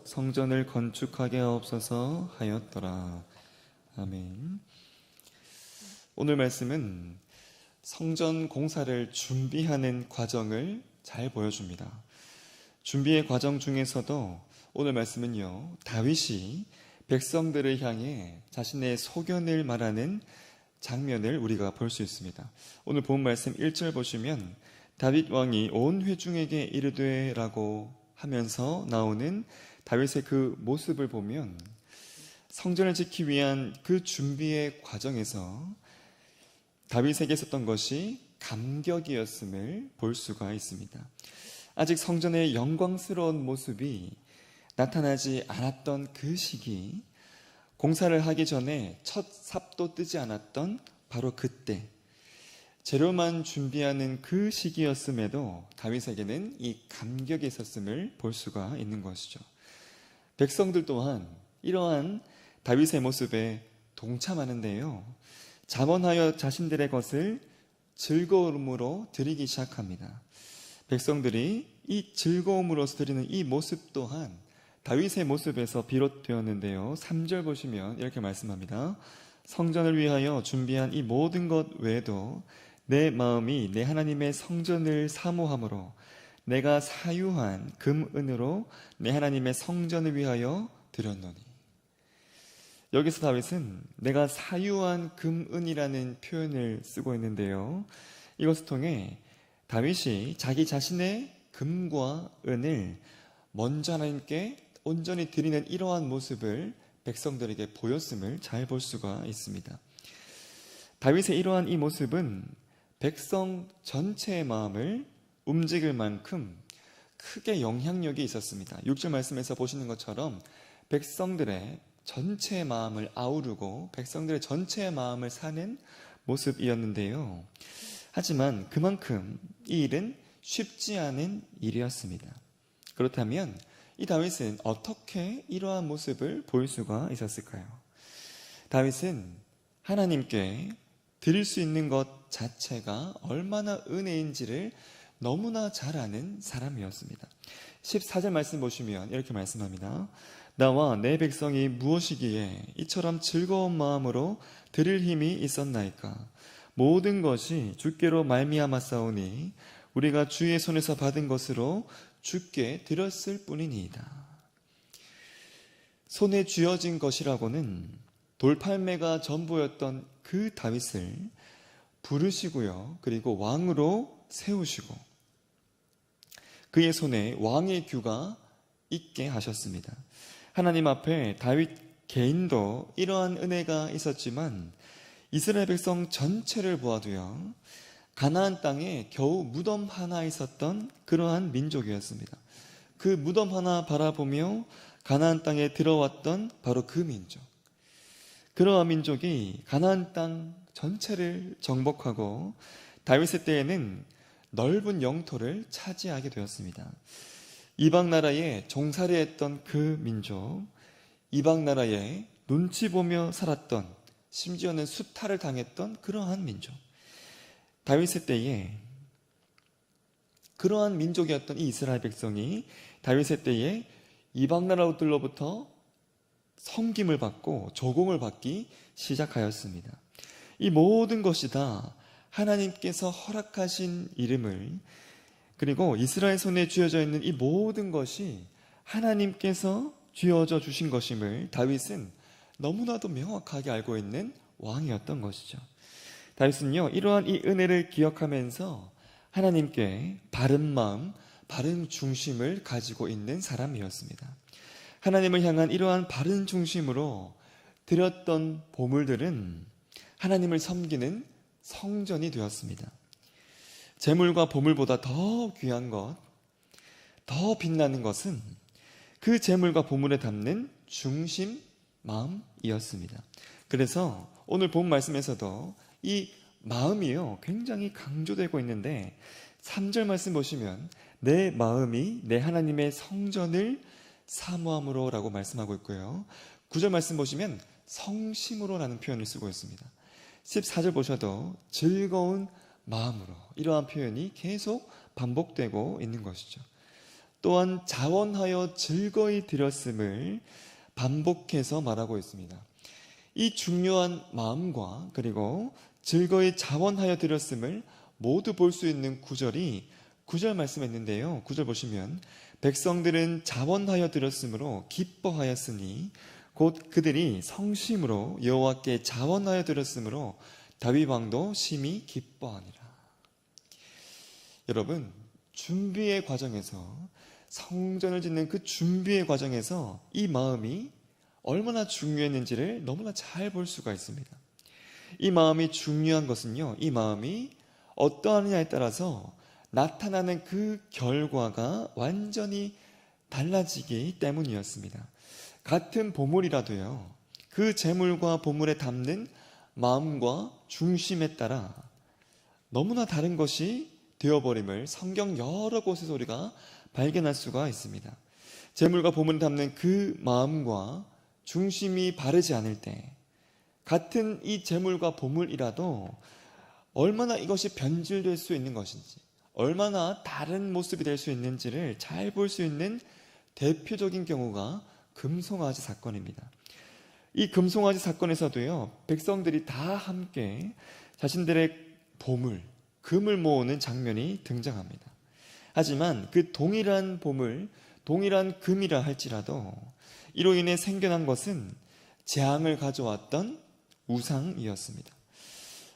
성전을 건축하게 하옵소서 하였더라. 아멘. 오늘 말씀은 성전 공사를 준비하는 과정을 잘 보여줍니다. 준비의 과정 중에서도 오늘 말씀은요, 다윗이 백성들을 향해 자신의 소견을 말하는 장면을 우리가 볼 수 있습니다. 오늘 본 말씀 1절 보시면 다윗 왕이 온 회중에게 이르되 라고 하면서 나오는 다윗의 그 모습을 보면 성전을 짓기 위한 그 준비의 과정에서 다윗에게 있었던 것이 감격이었음을 볼 수가 있습니다. 아직 성전의 영광스러운 모습이 나타나지 않았던 그 시기, 공사를 하기 전에 첫 삽도 뜨지 않았던 바로 그때, 재료만 준비하는 그 시기였음에도 다윗에게는 이 감격이 있었음을 볼 수가 있는 것이죠. 백성들 또한 이러한 다윗의 모습에 동참하는데요, 자원하여 자신들의 것을 즐거움으로 드리기 시작합니다. 백성들이 이 즐거움으로서 드리는 이 모습 또한 다윗의 모습에서 비롯되었는데요, 3절 보시면 이렇게 말씀합니다. 성전을 위하여 준비한 이 모든 것 외에도 내 마음이 내 하나님의 성전을 사모함으로 내가 사유한 금은으로 내 하나님의 성전을 위하여 드렸노니. 여기서 다윗은 내가 사유한 금은이라는 표현을 쓰고 있는데요, 이것을 통해 다윗이 자기 자신의 금과 은을 먼저 하나님께 온전히 드리는 이러한 모습을 백성들에게 보였음을 잘 볼 수가 있습니다. 다윗의 이러한 이 모습은 백성 전체의 마음을 움직일 만큼 크게 영향력이 있었습니다. 6절 말씀에서 보시는 것처럼 백성들의 전체의 마음을 아우르고 백성들의 전체의 마음을 사는 모습이었는데요, 하지만 그만큼 이 일은 쉽지 않은 일이었습니다. 그렇다면 이 다윗은 어떻게 이러한 모습을 보일 수가 있었을까요? 다윗은 하나님께 드릴 수 있는 것 자체가 얼마나 은혜인지를 너무나 잘 아는 사람이었습니다. 14절 말씀 보시면 이렇게 말씀합니다. 나와 내 백성이 무엇이기에 이처럼 즐거운 마음으로 드릴 힘이 있었나이까? 모든 것이 주께로 말미암았사오니 우리가 주의 손에서 받은 것으로 주께 드렸을 뿐이니이다. 손에 쥐어진 것이라고는 돌팔매가 전부였던 그 다윗을 부르시고요, 그리고 왕으로 세우시고 그의 손에 왕의 규가 있게 하셨습니다. 하나님 앞에 다윗 개인도 이러한 은혜가 있었지만 이스라엘 백성 전체를 보아도요, 가나안 땅에 겨우 무덤 하나 있었던 그러한 민족이었습니다. 그 무덤 하나 바라보며 가나안 땅에 들어왔던 바로 그 민족, 그러한 민족이 가나안 땅 전체를 정복하고 다윗의 때에는 넓은 영토를 차지하게 되었습니다. 이방 나라에 종살이 했던 그 민족, 이방 나라에 눈치 보며 살았던, 심지어는 수탈을 당했던 그러한 민족, 다윗의 때에 그러한 민족이었던 이 이스라엘 백성이 다윗의 때에 이방 나라들로부터 섬김을 받고 조공을 받기 시작하였습니다. 이 모든 것이 다 하나님께서 허락하신 이름을, 그리고 이스라엘 손에 쥐어져 있는 이 모든 것이 하나님께서 쥐어져 주신 것임을 다윗은 너무나도 명확하게 알고 있는 왕이었던 것이죠. 다윗은요, 이러한 이 은혜를 기억하면서 하나님께 바른 마음, 바른 중심을 가지고 있는 사람이었습니다. 하나님을 향한 이러한 바른 중심으로 드렸던 보물들은 하나님을 섬기는 성전이 되었습니다. 재물과 보물보다 더 귀한 것, 더 빛나는 것은 그 재물과 보물에 담는 중심 마음이었습니다. 그래서 오늘 본 말씀에서도 이 마음이요, 굉장히 강조되고 있는데 3절 말씀 보시면 내 마음이 내 하나님의 성전을 사모함으로 라고 말씀하고 있고요, 9절 말씀 보시면 성심으로 라는 표현을 쓰고 있습니다. 14절 보셔도 즐거운 마음으로, 이러한 표현이 계속 반복되고 있는 것이죠. 또한 자원하여 즐거이 드렸음을 반복해서 말하고 있습니다. 이 중요한 마음과 그리고 즐거이 자원하여 드렸음을 모두 볼 수 있는 구절이 9절 말씀에 있는데요. 9절 보시면 백성들은 자원하여 드렸으므로 기뻐하였으니 곧 그들이 성심으로 여호와께 자원하여 드렸으므로 다윗 왕도 심히 기뻐하니라. 여러분, 준비의 과정에서, 성전을 짓는 그 준비의 과정에서 이 마음이 얼마나 중요했는지를 너무나 잘 볼 수가 있습니다. 이 마음이 중요한 것은요, 이 마음이 어떠하느냐에 따라서 나타나는 그 결과가 완전히 달라지기 때문이었습니다. 같은 보물이라도요, 그 재물과 보물에 담는 마음과 중심에 따라 너무나 다른 것이 되어버림을 성경 여러 곳에서 우리가 발견할 수가 있습니다. 재물과 보물에 담는 그 마음과 중심이 바르지 않을 때, 같은 이 재물과 보물이라도 얼마나 이것이 변질될 수 있는 것인지, 얼마나 다른 모습이 될 수 있는지를 잘 볼 수 있는 대표적인 경우가 금송아지 사건입니다. 이 금송아지 사건에서도요, 백성들이 다 함께 자신들의 보물, 금을 모으는 장면이 등장합니다. 하지만 그 동일한 보물, 동일한 금이라 할지라도 이로 인해 생겨난 것은 재앙을 가져왔던 우상이었습니다.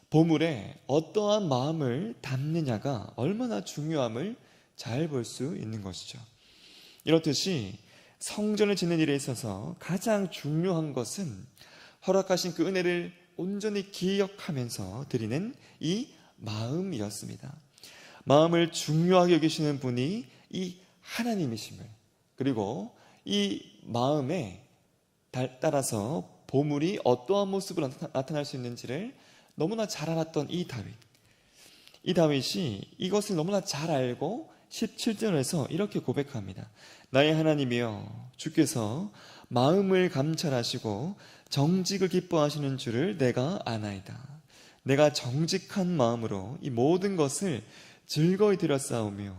보물에 어떠한 마음을 담느냐가 얼마나 중요함을 잘 볼 수 있는 것이죠. 이렇듯이 성전을 짓는 일에 있어서 가장 중요한 것은 허락하신 그 은혜를 온전히 기억하면서 드리는 이 마음이었습니다. 마음을 중요하게 여기시는 분이 이 하나님이심을, 그리고 이 마음에 따라서 보물이 어떠한 모습으로 나타날 수 있는지를 너무나 잘 알았던 이 다윗이 이것을 너무나 잘 알고 17절에서 이렇게 고백합니다. 나의 하나님이여, 주께서 마음을 감찰하시고 정직을 기뻐하시는 줄을 내가 아나이다. 내가 정직한 마음으로 이 모든 것을 즐거이 드렸사오며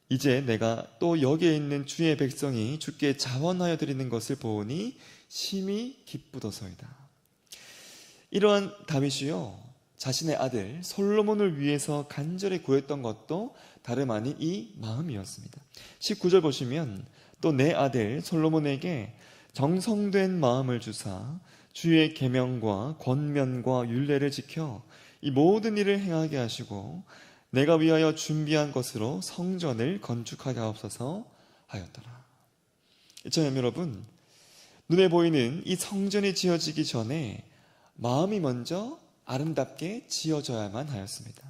이제 내가 또 여기에 있는 주의 백성이 주께 자원하여 드리는 것을 보니 심히 기쁘도소이다. 이러한 다윗이요, 자신의 아들 솔로몬을 위해서 간절히 구했던 것도 다름 아닌 이 마음이었습니다. 19절 보시면 또 내 아들 솔로몬에게 정성된 마음을 주사 주의 계명과 권면과 율례를 지켜 이 모든 일을 행하게 하시고 내가 위하여 준비한 것으로 성전을 건축하게 하옵소서 하였더라. 저는 여러분, 눈에 보이는 이 성전이 지어지기 전에 마음이 먼저 아름답게 지어져야만 하였습니다.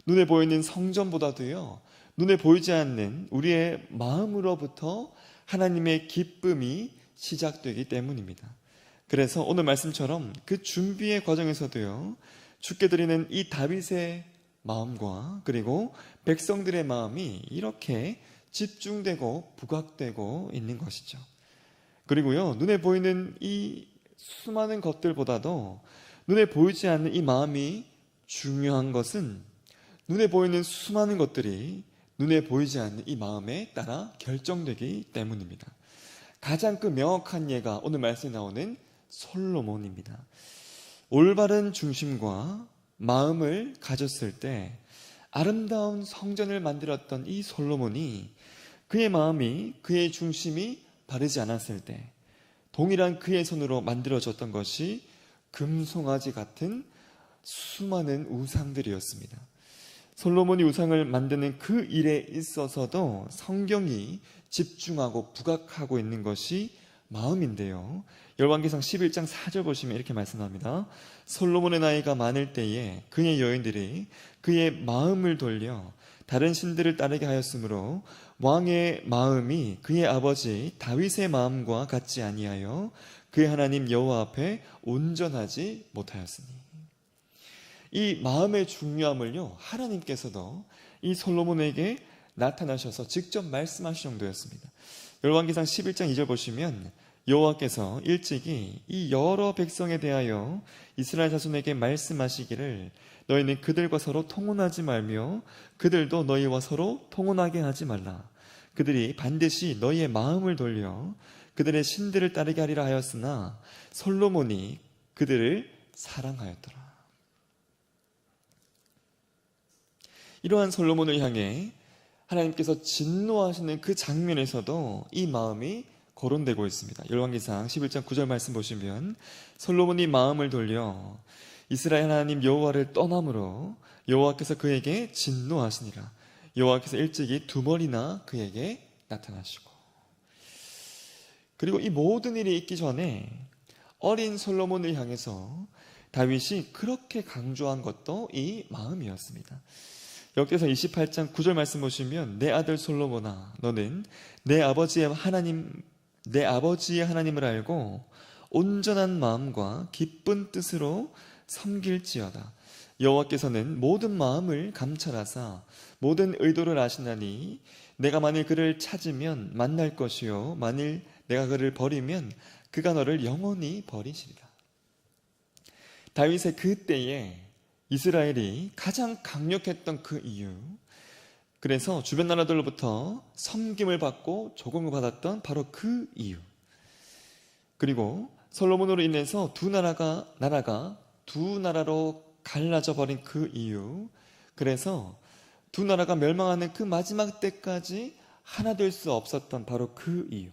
눈에 보이는 성전보다도요, 눈에 보이지 않는 우리의 마음으로부터 하나님의 기쁨이 시작되기 때문입니다. 그래서 오늘 말씀처럼 그 준비의 과정에서도요, 주께 드리는 이 다윗의 마음과 그리고 백성들의 마음이 이렇게 집중되고 부각되고 있는 것이죠. 그리고요, 눈에 보이는 이 수많은 것들보다도 눈에 보이지 않는 이 마음이 중요한 것은 눈에 보이는 수많은 것들이 눈에 보이지 않는 이 마음에 따라 결정되기 때문입니다. 가장 그 명확한 예가 오늘 말씀에 나오는 솔로몬입니다. 올바른 중심과 마음을 가졌을 때 아름다운 성전을 만들었던 이 솔로몬이 그의 마음이, 그의 중심이 바르지 않았을 때 동일한 그의 손으로 만들어졌던 것이 금송아지 같은 수많은 우상들이었습니다. 솔로몬이 우상을 만드는 그 일에 있어서도 성경이 집중하고 부각하고 있는 것이 마음인데요. 열왕기상 11장 4절 보시면 이렇게 말씀합니다. 솔로몬의 나이가 많을 때에 그의 여인들이 그의 마음을 돌려 다른 신들을 따르게 하였으므로 왕의 마음이 그의 아버지 다윗의 마음과 같지 아니하여 그의 하나님 여호와 앞에 온전하지 못하였으니. 이 마음의 중요함을요, 하나님께서도 이 솔로몬에게 나타나셔서 직접 말씀하실 정도였습니다. 열왕기상 11장 2절 보시면 여호와께서 일찍이 이 여러 백성에 대하여 이스라엘 자손에게 말씀하시기를 너희는 그들과 서로 통혼하지 말며 그들도 너희와 서로 통혼하게 하지 말라. 그들이 반드시 너희의 마음을 돌려 그들의 신들을 따르게 하리라 하였으나 솔로몬이 그들을 사랑하였더라. 이러한 솔로몬을 향해 하나님께서 진노하시는 그 장면에서도 이 마음이 거론되고 있습니다. 열왕기상 11장 9절 말씀 보시면 솔로몬이 마음을 돌려 이스라엘 하나님 여호와를 떠남으로 여호와께서 그에게 진노하시니라. 여호와께서 일찍이 두 번이나 그에게 나타나시고. 그리고 이 모든 일이 있기 전에 어린 솔로몬을 향해서 다윗이 그렇게 강조한 것도 이 마음이었습니다. 역대서 28장 9절 말씀 보시면 내 아들 솔로몬아 너는 내 아버지의 하나님을 알고 온전한 마음과 기쁜 뜻으로 섬길지어다. 여호와께서는 모든 마음을 감찰하사 모든 의도를 아시나니 내가 만일 그를 찾으면 만날 것이요 만일 내가 그를 버리면 그가 너를 영원히 버리시리라. 다윗의 그때에 이스라엘이 가장 강력했던 그 이유, 그래서 주변 나라들로부터 섬김을 받고 조공을 받았던 바로 그 이유, 그리고 솔로몬으로 인해서 두 나라가 두 나라로 갈라져 버린 그 이유, 그래서 두 나라가 멸망하는 그 마지막 때까지 하나 될 수 없었던 바로 그 이유,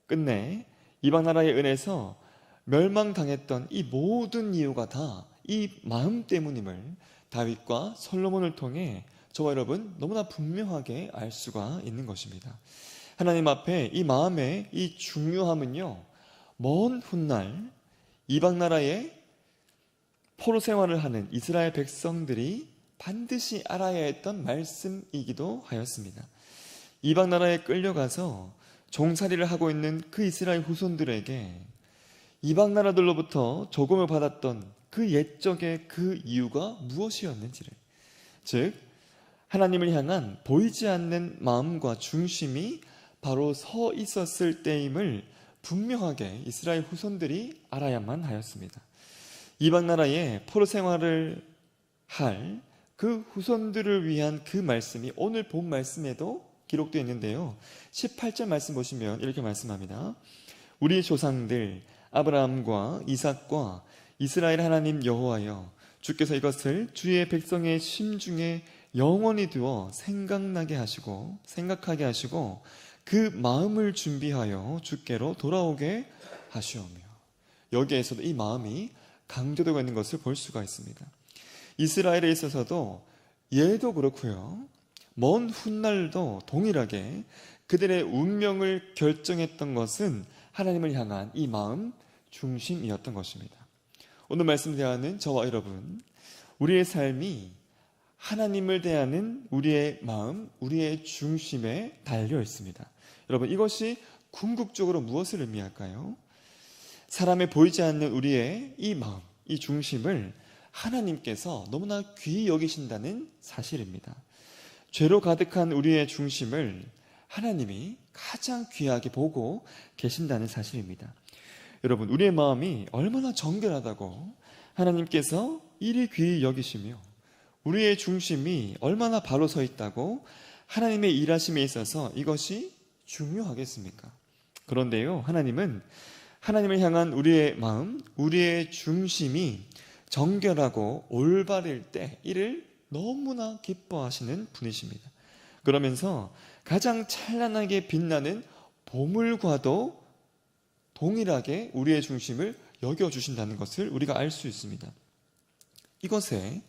끝내 이방 나라의 은혜에서 멸망당했던 이 모든 이유가 다 이 마음 때문임을 다윗과 솔로몬을 통해 저와 여러분 너무나 분명하게 알 수가 있는 것입니다. 하나님 앞에 이 마음의 이 중요함은요, 먼 훗날 이방 나라의 포로 생활을 하는 이스라엘 백성들이 반드시 알아야 했던 말씀이기도 하였습니다. 이방 나라에 끌려가서 종살이를 하고 있는 그 이스라엘 후손들에게 이방 나라들로부터 조공을 받았던 그 옛적의 그 이유가 무엇이었는지를, 즉 하나님을 향한 보이지 않는 마음과 중심이 바로 서 있었을 때임을 분명하게 이스라엘 후손들이 알아야만 하였습니다. 이방 나라의 포로 생활을 할 그 후손들을 위한 그 말씀이 오늘 본 말씀에도 기록되어 있는데요. 18절 말씀 보시면 이렇게 말씀합니다. 우리 조상들 아브라함과 이삭과 이스라엘 하나님 여호와여, 주께서 이것을 주의 백성의 심중에 영원히 두어 생각하게 하시고 그 마음을 준비하여 주께로 돌아오게 하시오며. 여기에서도 이 마음이 강조되고 있는 것을 볼 수가 있습니다. 이스라엘에 있어서도 예도 그렇고요, 먼 훗날도 동일하게 그들의 운명을 결정했던 것은 하나님을 향한 이 마음 중심이었던 것입니다. 오늘 말씀 대하는 저와 여러분, 우리의 삶이 하나님을 대하는 우리의 마음, 우리의 중심에 달려 있습니다. 여러분, 이것이 궁극적으로 무엇을 의미할까요? 사람의 보이지 않는 우리의 이 마음, 이 중심을 하나님께서 너무나 귀히 여기신다는 사실입니다. 죄로 가득한 우리의 중심을 하나님이 가장 귀하게 보고 계신다는 사실입니다. 여러분, 우리의 마음이 얼마나 정결하다고 하나님께서 이리 귀히 여기시며 우리의 중심이 얼마나 바로 서 있다고 하나님의 일하심에 있어서 이것이 중요하겠습니까? 그런데요, 하나님은 하나님을 향한 우리의 마음, 우리의 중심이 정결하고 올바를 때 이를 너무나 기뻐하시는 분이십니다. 그러면서 가장 찬란하게 빛나는 보물과도 동일하게 우리의 중심을 여겨주신다는 것을 우리가 알 수 있습니다. 이것에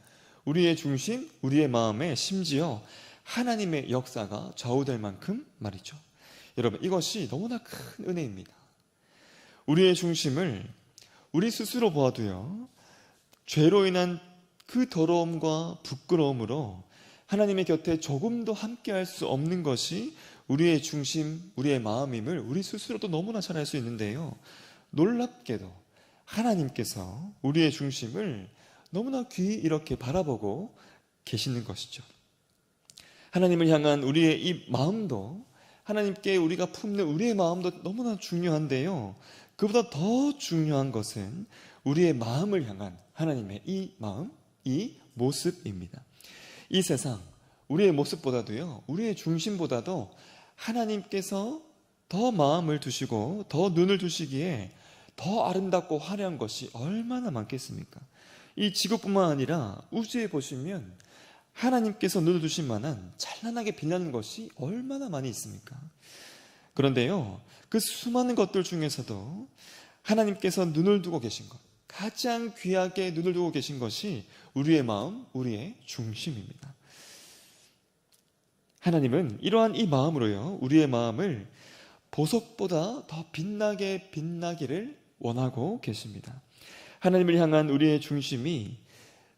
우리의 중심, 우리의 마음에 심지어 하나님의 역사가 좌우될 만큼 말이죠. 여러분, 이것이 너무나 큰 은혜입니다. 우리의 중심을 우리 스스로 보아도요, 죄로 인한 그 더러움과 부끄러움으로 하나님의 곁에 조금도 함께할 수 없는 것이 우리의 중심, 우리의 마음임을 우리 스스로도 너무나 잘 알 수 있는데요, 놀랍게도 하나님께서 우리의 중심을 너무나 귀히 이렇게 바라보고 계시는 것이죠. 하나님을 향한 우리의 이 마음도, 하나님께 우리가 품는 우리의 마음도 너무나 중요한데요, 그보다 더 중요한 것은 우리의 마음을 향한 하나님의 이 마음, 이 모습입니다. 이 세상, 우리의 모습보다도요, 우리의 중심보다도 하나님께서 더 마음을 두시고 더 눈을 두시기에 더 아름답고 화려한 것이 얼마나 많겠습니까? 이 지구뿐만 아니라 우주에 보시면 하나님께서 눈을 두신 만한 찬란하게 빛나는 것이 얼마나 많이 있습니까? 그런데요, 그 수많은 것들 중에서도 하나님께서 눈을 두고 계신 것, 가장 귀하게 눈을 두고 계신 것이 우리의 마음, 우리의 중심입니다. 하나님은 이러한 이 마음으로요, 우리의 마음을 보석보다 더 빛나기를 원하고 계십니다. 하나님을 향한 우리의 중심이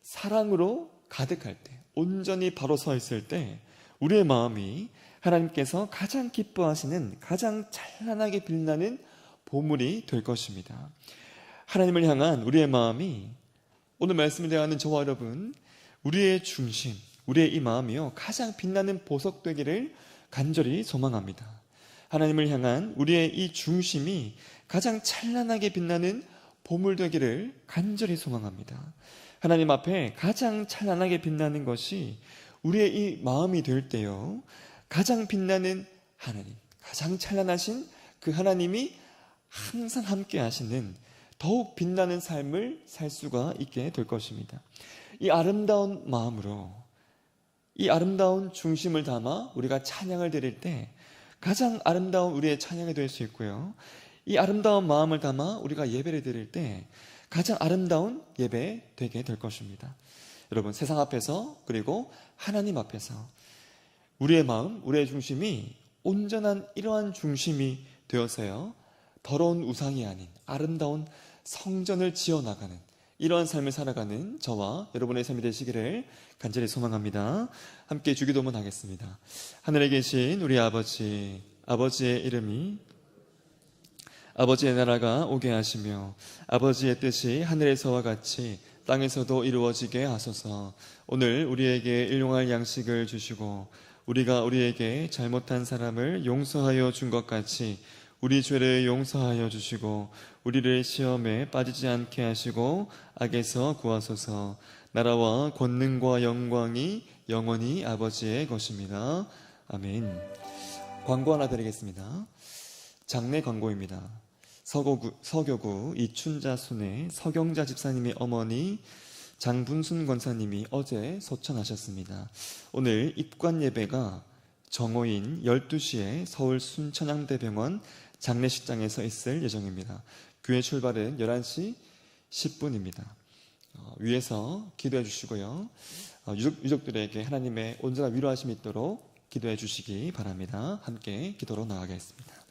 사랑으로 가득할 때, 온전히 바로 서 있을 때 우리의 마음이 하나님께서 가장 기뻐하시는 가장 찬란하게 빛나는 보물이 될 것입니다. 하나님을 향한 우리의 마음이, 오늘 말씀을 대하는 저와 여러분, 우리의 중심, 우리의 이 마음이요, 가장 빛나는 보석 되기를 간절히 소망합니다. 하나님을 향한 우리의 이 중심이 가장 찬란하게 빛나는 보물 되기를 간절히 소망합니다. 하나님 앞에 가장 찬란하게 빛나는 것이 우리의 이 마음이 될 때요, 가장 빛나는 하나님, 가장 찬란하신 그 하나님이 항상 함께 하시는 더욱 빛나는 삶을 살 수가 있게 될 것입니다. 이 아름다운 마음으로, 이 아름다운 중심을 담아 우리가 찬양을 드릴 때 가장 아름다운 우리의 찬양이 될 수 있고요, 이 아름다운 마음을 담아 우리가 예배를 드릴 때 가장 아름다운 예배 되게 될 것입니다. 여러분, 세상 앞에서 그리고 하나님 앞에서 우리의 마음, 우리의 중심이 온전한 이러한 중심이 되어서요, 더러운 우상이 아닌 아름다운 성전을 지어나가는 이러한 삶을 살아가는 저와 여러분의 삶이 되시기를 간절히 소망합니다. 함께 주기도문 하겠습니다. 하늘에 계신 우리 아버지, 아버지의 이름이, 아버지의 나라가 오게 하시며 아버지의 뜻이 하늘에서와 같이 땅에서도 이루어지게 하소서. 오늘 우리에게 일용할 양식을 주시고 우리가 우리에게 잘못한 사람을 용서하여 준 것 같이 우리 죄를 용서하여 주시고 우리를 시험에 빠지지 않게 하시고 악에서 구하소서. 나라와 권능과 영광이 영원히 아버지의 것입니다. 아멘. 광고 하나 드리겠습니다. 장례 광고입니다. 서교구 이춘자 순의 서경자 집사님의 어머니 장분순 권사님이 어제 소천하셨습니다. 오늘 입관 예배가 정오인 12시에 서울 순천향대병원 장례식장에서 있을 예정입니다. 교회 출발은 11시 10분입니다. 위에서 기도해 주시고요, 유족들에게 하나님의 온전한 위로하심이 있도록 기도해 주시기 바랍니다. 함께 기도로 나아가겠습니다.